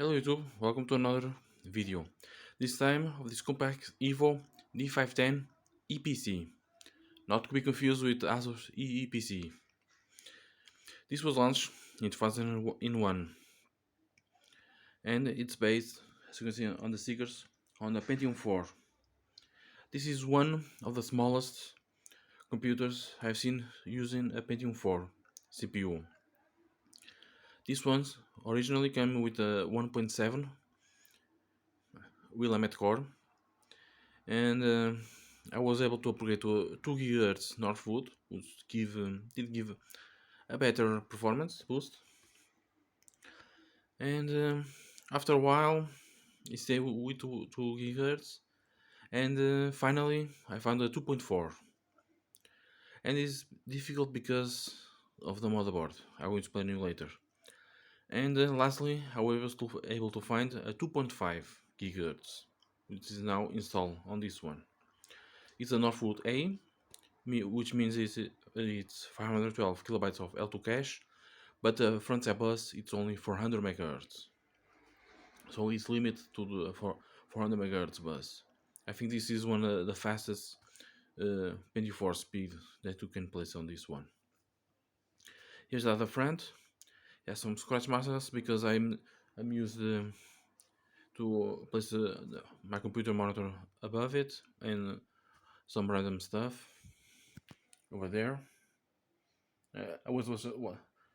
Hello YouTube, welcome to another video. This time of this COMPAQ Evo d510 EPC, not to be confused with ASUS EEPC. This was launched in 2001 and it's based, as you can see on the stickers, on a Pentium 4. This is one of the smallest computers I've seen using a Pentium 4 CPU. These ones originally came with a 1.7 Willamette core, and I was able to upgrade to a 2 GHz Northwood, which did give a better performance boost. And after a while, it stayed with 2 GHz, and finally I found a 2.4, and it's difficult because of the motherboard. I will explain you later. And lastly, I was able to find a 2.5 GHz, which is now installed on this one. It's a Northwood A, which means it's 512 kilobytes of L2 cache, but the front side bus it's only 400 megahertz, so it's limited to the 400 megahertz bus. I think this is one of the fastest 24 speed that you can place on this one. Here's the other front. It has some scratch marks because I'm used to place my computer monitor above it and some random stuff over there.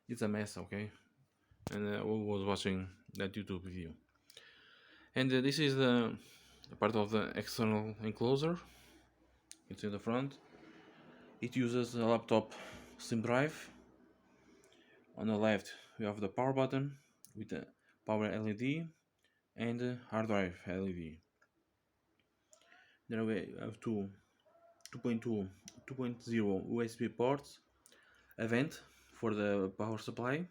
It's a mess, okay? And I was watching that YouTube video. And this is the part of the external enclosure. It's in the front. It uses a laptop SIM drive. On the left, we have the power button with the power LED and the hard drive LED. Then we have 2.2, 2.0 USB ports, a vent for the power supply,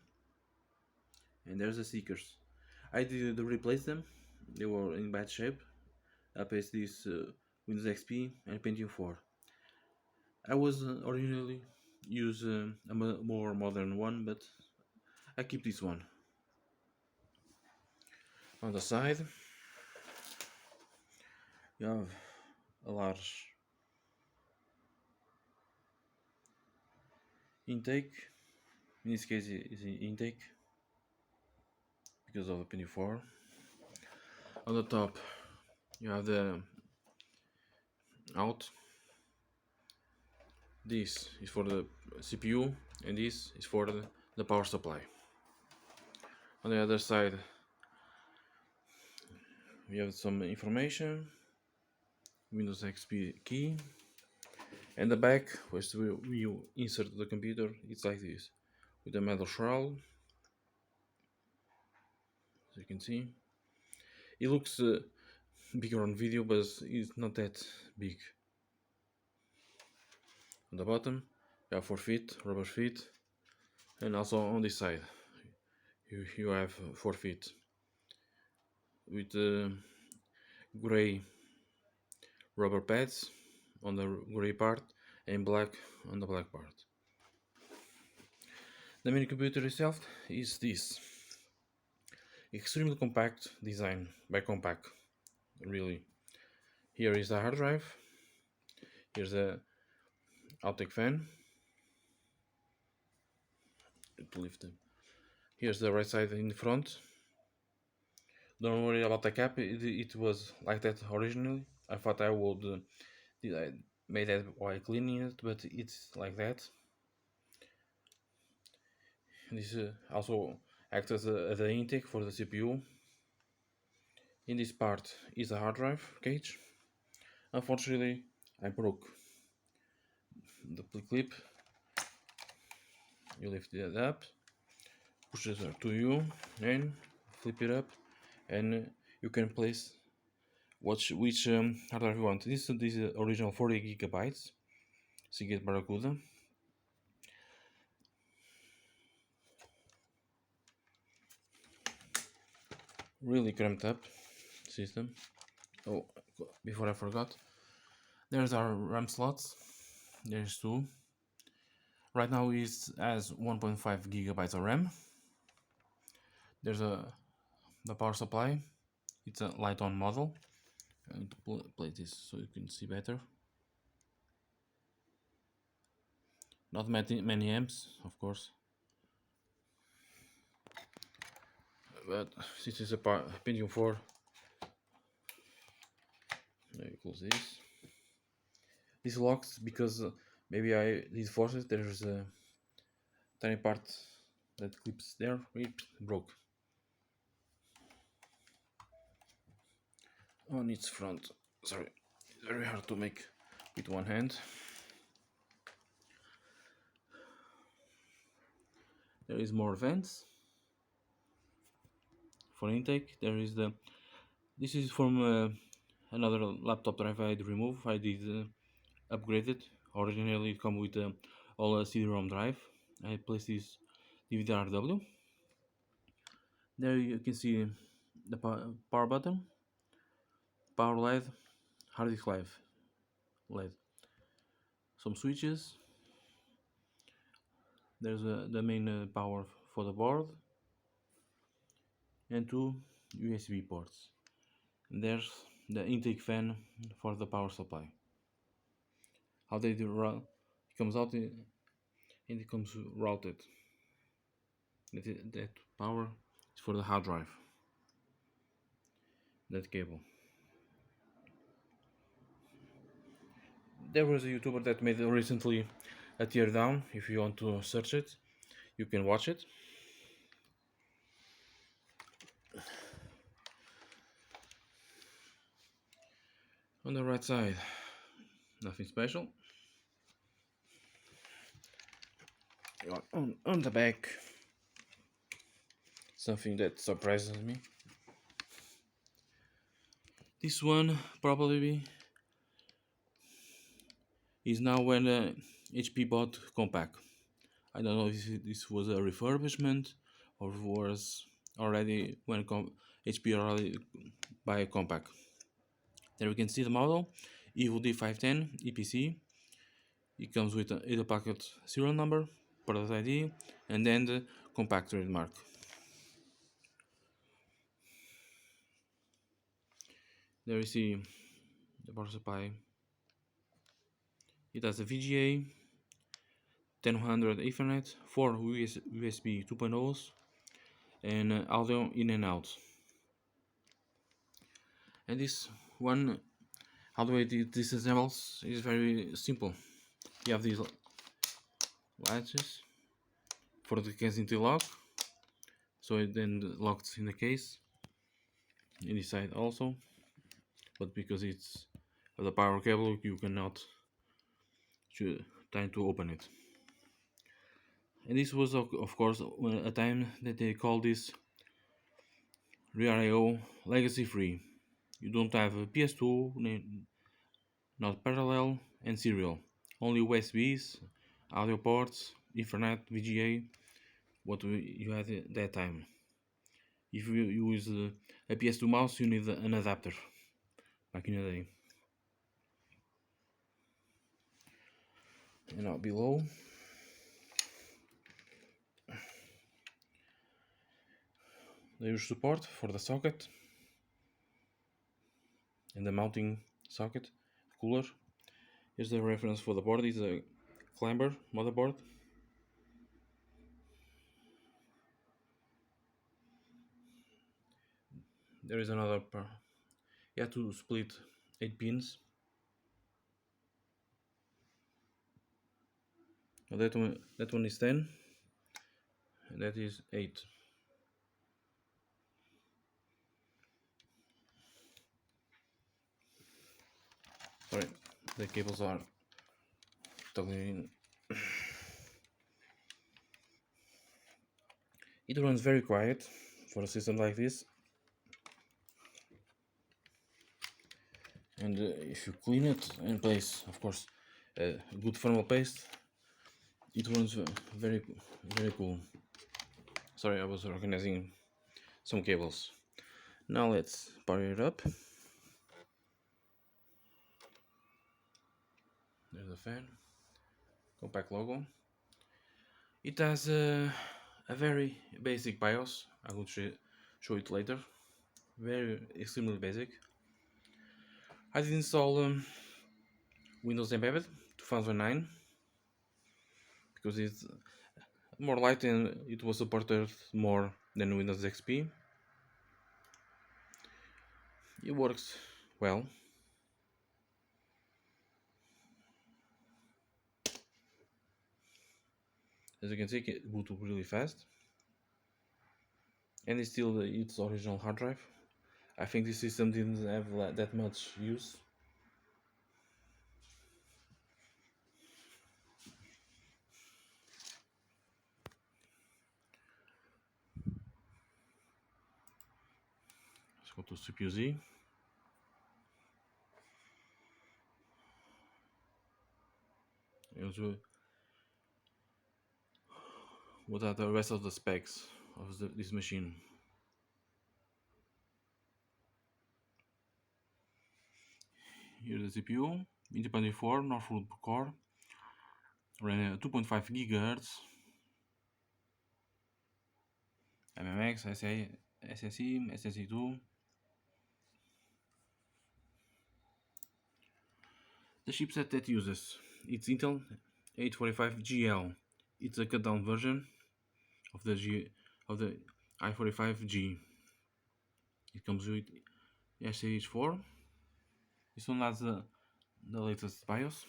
and there's the stickers. I did replace them, they were in bad shape. I placed this Windows XP and Pentium 4. I was originally use a more modern one, but I keep this one. On the side, you have a large intake. In this case, it's an intake because of the Pentium 4. On the top, you have the out. This is for the CPU, and this is for the power supply. On the other side, we have some information, Windows XP key, and the back, where you insert the computer, it's like this, with a metal shroud, as you can see. It looks bigger on video, but it's not that big. On the bottom, you have 4 feet, rubber feet, and also on this side, you have 4 feet with gray rubber pads on the gray part and black on the black part. The mini computer itself is this extremely compact design by COMPAQ, really. Here is the hard drive, here's the outtake fan, to lift it. Here's the right side in the front. Don't worry about the cap, it was like that originally. I thought I would made that while cleaning it, but it's like that. This also acts as the intake for the CPU. In this part is a hard drive cage. Unfortunately, I broke the clip. You lift it up, push it to you, and flip it up, and you can place which hard drive you want. This is original 40 gigabytes. Seagate Barracuda. Really cramped up system. Oh, before I forgot, there's our RAM slots. There's two. Right now it has 1.5 gigabytes of RAM. There's a the power supply. It's a light on model. I'm going to play this so you can see better. Not many amps, of course, but this is a Pentium 4. Let me close this. This locks because maybe I did force it. There's a tiny part that clips there. It broke on its front. Sorry, it's very hard to make with one hand. There is more vents for intake. There is the. This is from another laptop drive I did remove. I did upgrade it. Originally, it come with all a CD-ROM drive. I placed this DVD-RW. There you can see the power button, power LED, hard disk live LED, some switches. There's the main power for the board and two USB ports. And there's the intake fan for the power supply. How they do run, it comes out and it comes routed. That power is for the hard drive. That cable. There was a YouTuber that made recently a teardown. If you want to search it, you can watch it. On the right side, nothing special. On the back, something that surprises me. This one probably is now when HP bought COMPAQ. I don't know if this was a refurbishment or was already when HP already buy COMPAQ. There we can see the model, EVO d510 EPC. It comes with a packet serial number, product ID, and then the COMPAQ trademark. There you see the power supply. It has a VGA, 1000 Ethernet, 4 USB 2.0s, and audio in and out. And this one, how do I disassembles is very simple. You have these latches for the case interlock, so it then locks in the case. In this side also, but because it's the power cable, you cannot try to open it. And this was of course a time that they call this RIO legacy free. You don't have a PS2, not parallel and serial, only USBs, audio ports, Ethernet, VGA, what you had at that time. If you use a PS2 mouse, you need an adapter back in the day. And now below, there is support for the socket and the mounting socket, cooler. Here's the reference for the board. It's a climber motherboard. There is another you have to split 8 pins. That one is 10 and that is 8. Sorry, the cables are totally in. It runs very quiet for a system like this, and if you clean it and place, of course, a good thermal paste, it runs very cool. Sorry, I was organizing some cables. Now let's power it up. There's the fan, COMPAQ logo. It has a very basic BIOS. I will show it later. Very extremely basic. I did install Windows Embedded 2009 because it's more light and it was supported more than Windows XP. It works well. As you can see, it boot up really fast. And it's still its original hard drive. I think this system didn't have that much use. Let's go to CPU Z. Also, what are the rest of the specs of this machine? Here's the CPU, independent 4 Northwood core, running 2.5 GHz, MMX, SSE, SSE2. The chipset that uses it's Intel 845GL. It's a cut down version of the i45G. It comes with SH4. This one has the latest BIOS.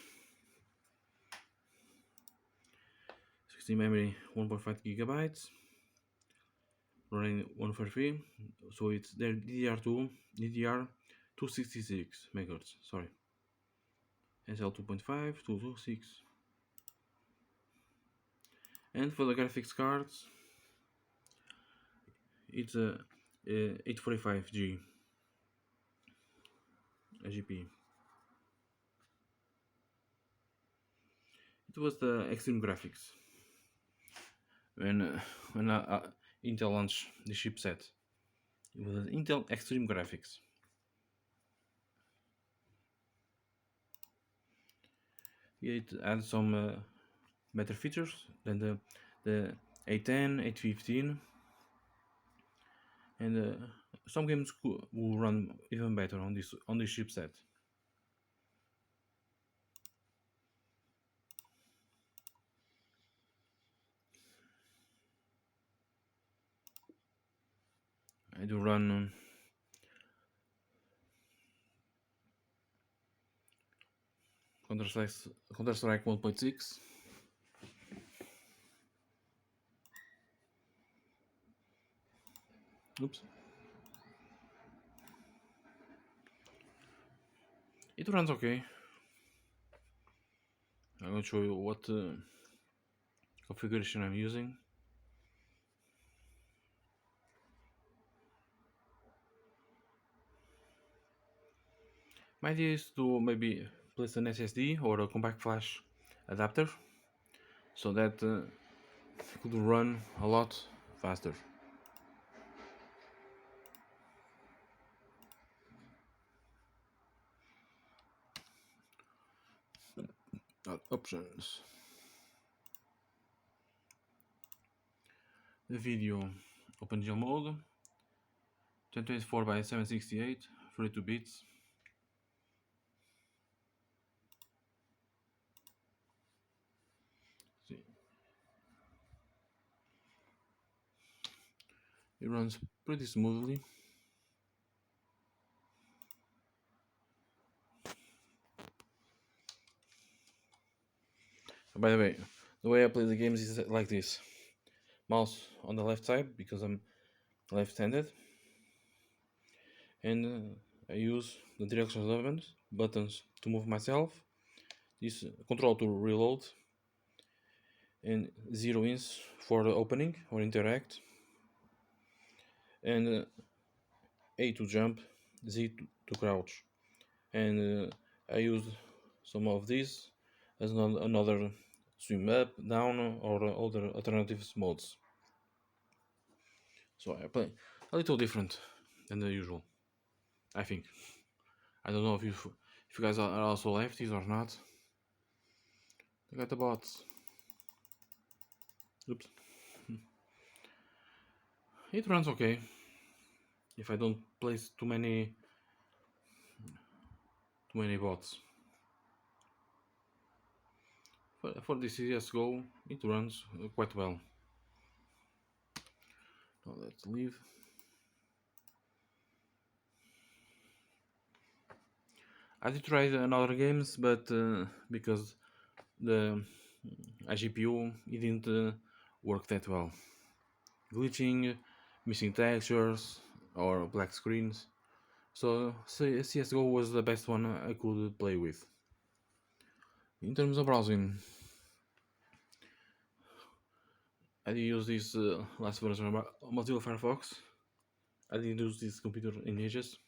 16 memory, 1.5 gigabytes, running 143. So it's their DDR266 megahertz. Sorry, SL 2.5 226. And for the graphics cards, it's a 845G GP. It was the Extreme Graphics when Intel launched the chipset. It was Intel Extreme Graphics. It had some better features than the 810, 815, and some games will run even better on this chipset. I do run Counter-Strike 1.6. Oops. It runs okay. I'm going to show you what configuration I'm using. My idea is to maybe place an SSD or a compact flash adapter so that it could run a lot faster. Options. The video OpenGL mode 1024 by 768 32 bits. See. It runs pretty smoothly. By the way I play the games is like this: mouse on the left side because I'm left-handed, and I use the directional buttons to move myself, this control to reload, and 0 ins for opening or interact, and A to jump, Z to crouch, and I use some of these as another swim up, down, or other alternative modes. So I play a little different than the usual, I think. I don't know if you guys are also lefties or not. Look at the bots. Oops. It runs okay. if I don't place too many bots. For this CSGO, it runs quite well. Now let's leave. I did try another games, but because the GPU it didn't work that well. Glitching, missing textures, or black screens. So CSGO was the best one I could play with. In terms of browsing, I did use this last version of Mozilla Firefox. I didn't use this computer in ages.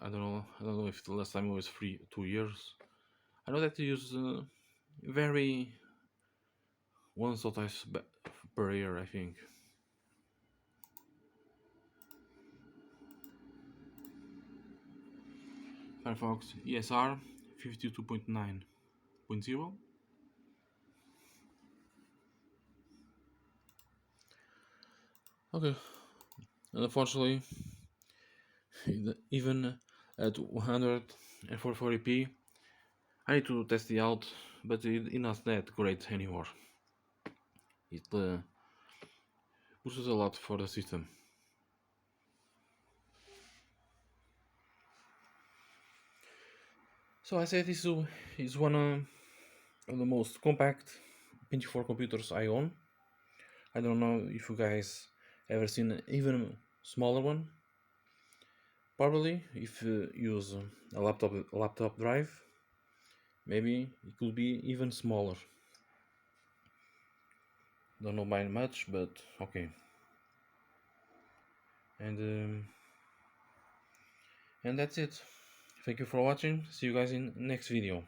I don't know if the last time it was free 2 years. I know that you use very once or twice per year, I think. Firefox ESR 52.9.0. Okay, unfortunately, even at 144p, I need to test it out, but it's not that great anymore. It pushes a lot for the system. So I say this is one of the most compact Pentium 4 computers I own. I don't know if you guys ever seen an even smaller one. Probably if you use a laptop drive, maybe it could be even smaller. Don't know by much, but okay. And and that's it. Thank you for watching. See you guys in next video.